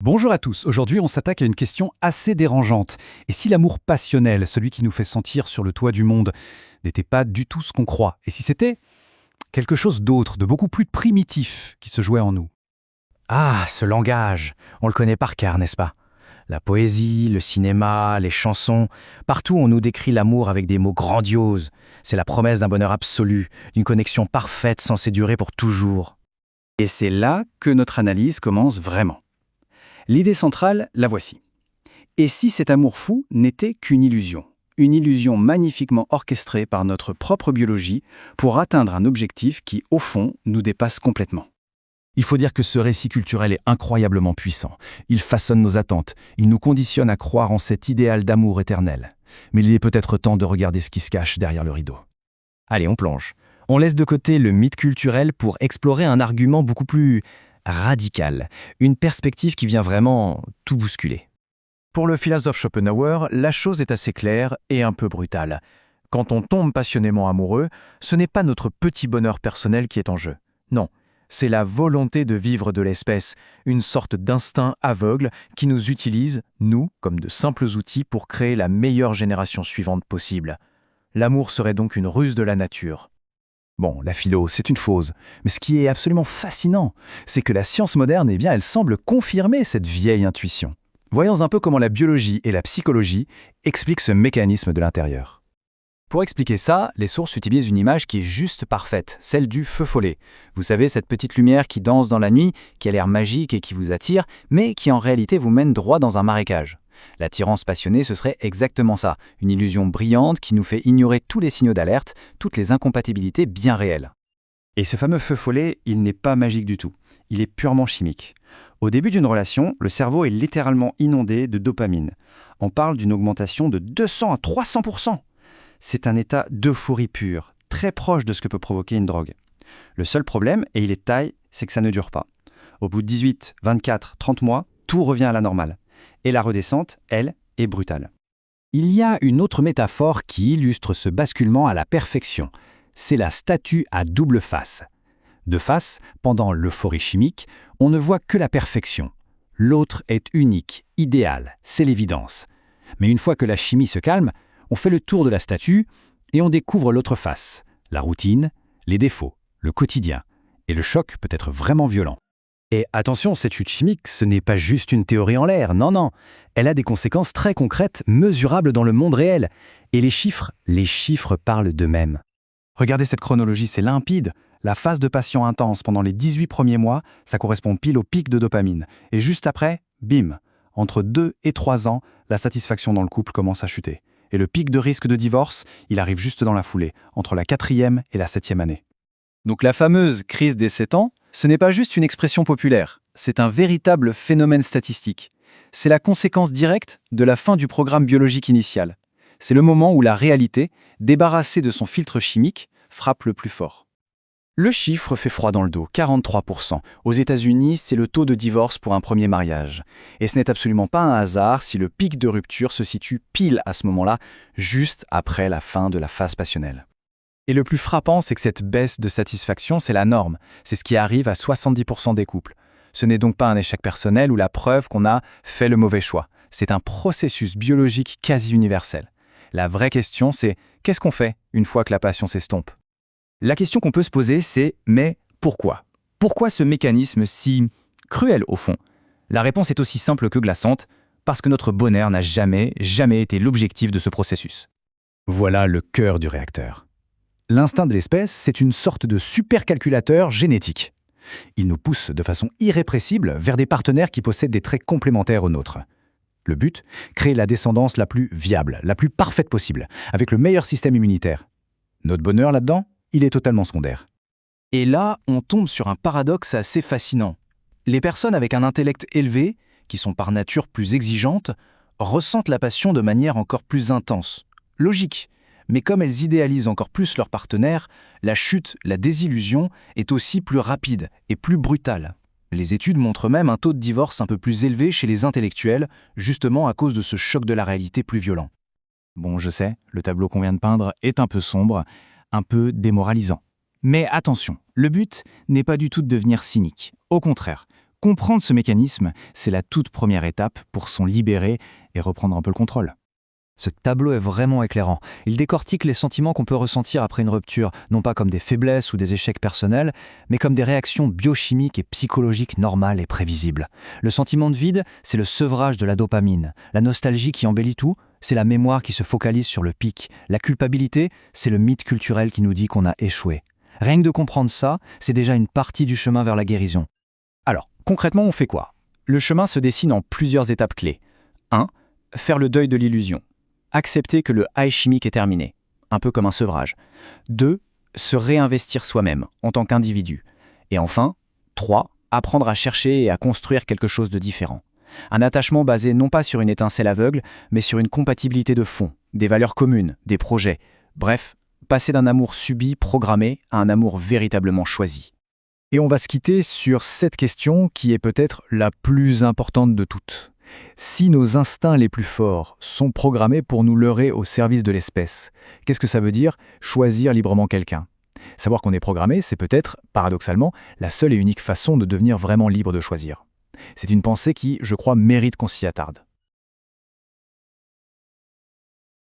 Bonjour à tous, aujourd'hui on s'attaque à une question assez dérangeante. Et si l'amour passionnel, celui qui nous fait sentir sur le toit du monde, n'était pas du tout ce qu'on croit? Et si c'était quelque chose d'autre, de beaucoup plus primitif, qui se jouait en nous? Ah, ce langage, on le connaît par cœur, n'est-ce pas? La poésie, le cinéma, les chansons, partout on nous décrit l'amour avec des mots grandioses. C'est la promesse d'un bonheur absolu, d'une connexion parfaite censée durer pour toujours. Et c'est là que notre analyse commence vraiment. L'idée centrale, la voici. Et si cet amour fou n'était qu'une illusion? Une illusion magnifiquement orchestrée par notre propre biologie pour atteindre un objectif qui, au fond, nous dépasse complètement. Il faut dire que ce récit culturel est incroyablement puissant. Il façonne nos attentes, il nous conditionne à croire en cet idéal d'amour éternel. Mais il est peut-être temps de regarder ce qui se cache derrière le rideau. Allez, on plonge. On laisse de côté le mythe culturel pour explorer un argument beaucoup plus radical, une perspective qui vient vraiment tout bousculer. Pour le philosophe Schopenhauer, la chose est assez claire et un peu brutale. Quand on tombe passionnément amoureux, ce n'est pas notre petit bonheur personnel qui est en jeu. Non, c'est la volonté de vivre de l'espèce, une sorte d'instinct aveugle qui nous utilise, nous, comme de simples outils pour créer la meilleure génération suivante possible. L'amour serait donc une ruse de la nature. Bon, la philo, c'est une fausse. Mais ce qui est absolument fascinant, c'est que la science moderne, elle semble confirmer cette vieille intuition. Voyons un peu comment la biologie et la psychologie expliquent ce mécanisme de l'intérieur. Pour expliquer ça, les sources utilisent une image qui est juste parfaite, celle du feu follet. Vous savez, cette petite lumière qui danse dans la nuit, qui a l'air magique et qui vous attire, mais qui en réalité vous mène droit dans un marécage. L'attirance passionnée, ce serait exactement ça, une illusion brillante qui nous fait ignorer tous les signaux d'alerte, toutes les incompatibilités bien réelles. Et ce fameux feu follet, il n'est pas magique du tout. Il est purement chimique. Au début d'une relation, le cerveau est littéralement inondé de dopamine. On parle d'une augmentation de 200 à 300%. C'est un état d'euphorie pure, très proche de ce que peut provoquer une drogue. Le seul problème, et il est de taille, c'est que ça ne dure pas. Au bout de 18, 24, 30 mois, tout revient à la normale. Et la redescente, elle, est brutale. Il y a une autre métaphore qui illustre ce basculement à la perfection. C'est la statue à double face. De face, pendant l'euphorie chimique, on ne voit que la perfection. L'autre est unique, idéal, c'est l'évidence. Mais une fois que la chimie se calme, on fait le tour de la statue et on découvre l'autre face, la routine, les défauts, le quotidien. Et le choc peut être vraiment violent. Et attention, cette chute chimique, ce n'est pas juste une théorie en l'air, non. Elle a des conséquences très concrètes, mesurables dans le monde réel. Et les chiffres parlent d'eux-mêmes. Regardez cette chronologie, c'est limpide. La phase de passion intense pendant les 18 premiers mois, ça correspond pile au pic de dopamine. Et juste après, bim, entre 2 et 3 ans, la satisfaction dans le couple commence à chuter. Et le pic de risque de divorce, il arrive juste dans la foulée, entre la 4e et la 7e année. Donc la fameuse crise des 7 ans, ce n'est pas juste une expression populaire, c'est un véritable phénomène statistique. C'est la conséquence directe de la fin du programme biologique initial. C'est le moment où la réalité, débarrassée de son filtre chimique, frappe le plus fort. Le chiffre fait froid dans le dos, 43%. Aux États-Unis, c'est le taux de divorce pour un premier mariage. Et ce n'est absolument pas un hasard si le pic de rupture se situe pile à ce moment-là, juste après la fin de la phase passionnelle. Et le plus frappant, c'est que cette baisse de satisfaction, c'est la norme. C'est ce qui arrive à 70% des couples. Ce n'est donc pas un échec personnel ou la preuve qu'on a fait le mauvais choix. C'est un processus biologique quasi universel. La vraie question, c'est qu'est-ce qu'on fait une fois que la passion s'estompe? La question qu'on peut se poser, c'est mais pourquoi? Pourquoi ce mécanisme si cruel au fond? La réponse est aussi simple que glaçante, parce que notre bonheur n'a jamais été l'objectif de ce processus. Voilà le cœur du réacteur. L'instinct de l'espèce, c'est une sorte de supercalculateur génétique. Il nous pousse de façon irrépressible vers des partenaires qui possèdent des traits complémentaires aux nôtres. Le but, créer la descendance la plus viable, la plus parfaite possible, avec le meilleur système immunitaire. Notre bonheur là-dedans, il est totalement secondaire. Et là, on tombe sur un paradoxe assez fascinant. Les personnes avec un intellect élevé, qui sont par nature plus exigeantes, ressentent la passion de manière encore plus intense. Logique. Mais comme elles idéalisent encore plus leur partenaire, la chute, la désillusion est aussi plus rapide et plus brutale. Les études montrent même un taux de divorce un peu plus élevé chez les intellectuels, justement à cause de ce choc de la réalité plus violent. Bon, je sais, le tableau qu'on vient de peindre est un peu sombre, un peu démoralisant. Mais attention, le but n'est pas du tout de devenir cynique. Au contraire, comprendre ce mécanisme, c'est la toute première étape pour s'en libérer et reprendre un peu le contrôle. Ce tableau est vraiment éclairant. Il décortique les sentiments qu'on peut ressentir après une rupture, non pas comme des faiblesses ou des échecs personnels, mais comme des réactions biochimiques et psychologiques normales et prévisibles. Le sentiment de vide, c'est le sevrage de la dopamine. La nostalgie qui embellit tout, c'est la mémoire qui se focalise sur le pic. La culpabilité, c'est le mythe culturel qui nous dit qu'on a échoué. Rien que de comprendre ça, c'est déjà une partie du chemin vers la guérison. Alors, concrètement, on fait quoi? Le chemin se dessine en plusieurs étapes clés. 1. Faire le deuil de l'illusion. Accepter que le high chimique est terminé, un peu comme un sevrage. 2. Se réinvestir soi-même, en tant qu'individu. Et enfin, 3. Apprendre à chercher et à construire quelque chose de différent. Un attachement basé non pas sur une étincelle aveugle, mais sur une compatibilité de fond, des valeurs communes, des projets. Bref, passer d'un amour subi, programmé, à un amour véritablement choisi. Et on va se quitter sur cette question qui est peut-être la plus importante de toutes. Si nos instincts les plus forts sont programmés pour nous leurrer au service de l'espèce, qu'est-ce que ça veut dire choisir librement quelqu'un? Savoir qu'on est programmé, c'est peut-être, paradoxalement, la seule et unique façon de devenir vraiment libre de choisir. C'est une pensée qui, je crois, mérite qu'on s'y attarde.